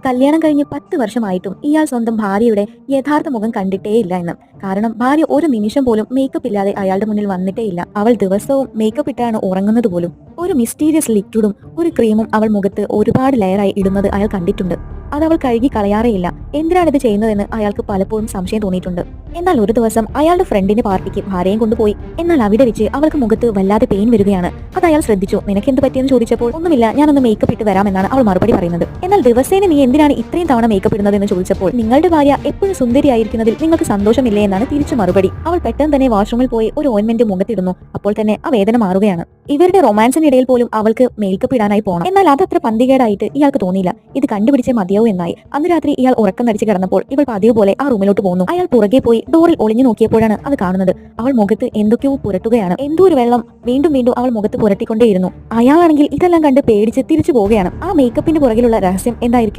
കല്യാണം കഴിഞ്ഞ് 10 വർഷമായിട്ടും ഇയാൾ സ്വന്തം ഭാര്യയുടെ യഥാർത്ഥ മുഖം കണ്ടിട്ടേയില്ല എന്ന്. കാരണം ഭാര്യ ഒരു നിമിഷം പോലും മേക്കപ്പ് ഇല്ലാതെ അയാളുടെ മുന്നിൽ വന്നിട്ടേയില്ല. അവൾ ദിവസവും മേക്കപ്പ് ഇട്ടാണ് ഉറങ്ങുന്നത് പോലും. ഒരു മിസ്റ്റീരിയസ് ലിക്വിഡും ഒരു ക്രീമും അവൾ മുഖത്ത് ഒരുപാട് ലെയറായി ഇടുന്നത് അയാൾ കണ്ടിട്ടുണ്ട്. അത് അവൾ കഴുകി കളയാറേയില്ല. എന്തിനാണ് ഇത് ചെയ്യുന്നതെന്ന് അയാൾക്ക് പലപ്പോഴും സംശയം തോന്നിയിട്ടുണ്ട്. എന്നാൽ ഒരു ദിവസം അയാളുടെ ഫ്രണ്ടിന്റെ പാർട്ടിക്ക് ഭാര്യയും കൊണ്ടുപോയി. എന്നാൽ അവിടെ വെച്ച് അവൾക്ക് മുഖത്ത് വല്ലാതെ പെയിൻ വരികയാണ്. അത് അയാൾ ശ്രദ്ധിച്ചു. നിനക്ക് എന്ത് പറ്റിയെന്ന് ചോദിച്ചപ്പോൾ ഒന്നുമില്ല, ഞാനൊന്ന് മേക്കപ്പ് ഇട്ട് വരാമെന്നാണ് അവൾ മറുപടി പറയുന്നത്. എന്നാൽ ദിവസേന നീ എന്തിനാണ് ഇത്രയും തവണ മേക്കപ്പ് ഇടുന്നതെന്ന് ചോദിച്ചപ്പോൾ നിങ്ങളുടെ ഭാര്യ എപ്പോഴും സുന്ദരിയായിരിക്കുന്നതിൽ നിങ്ങൾക്ക് സന്തോഷമില്ലേ എന്നാണ് തിരിച്ചു മറുപടി. അവൾ പെട്ടെന്ന് തന്നെ വാഷ്റൂമിൽ പോയി ഒരു ഓയിൻമെന്റ് മുഖത്തിടുന്നു. അപ്പോൾ തന്നെ ആ വേദന മാറുകയാണ്. ഇവരുടെ റൊമാൻസിനിടയിൽ പോലും അവൾക്ക് മേക്കപ്പ് ഇടാനായി പോകണം. എന്നാൽ അതത്ര പന്തികേടായിട്ട് ഇയാൾക്ക് തോന്നിയില്ല. ഇത് കണ്ടുപിടിച്ചേ മതിയാവൂ എന്നായി. അന്ന് രാത്രി ഇയാൾ ഉറക്കം നടിച്ച് കിടന്നപ്പോൾ ഇവൾ പതിവ് പോലെ ആ റൂമിലോട്ട് പോകുന്നു. അയാൾ പുറകെ പോയി ഡോറിൽ ഒളിഞ്ഞു നോക്കിയപ്പോഴാണ് അത് കാണുന്നത്. അവൾ മുഖത്ത് എന്തൊക്കെയോ പുരട്ടുകയാണ്. എന്തോ ഒരു വെള്ളം വീണ്ടും വീണ്ടും അവൾ മുഖത്ത് പുരട്ടിക്കൊണ്ടേയിരുന്നു. അയാളാണെങ്കിൽ ഇതെല്ലാം കണ്ട് പേടിച്ച് തിരിച്ചു പോവുകയാണ്. ആ മേക്കപ്പിന്റെ പുറകിലുള്ള രഹസ്യം എന്തായിരിക്കും?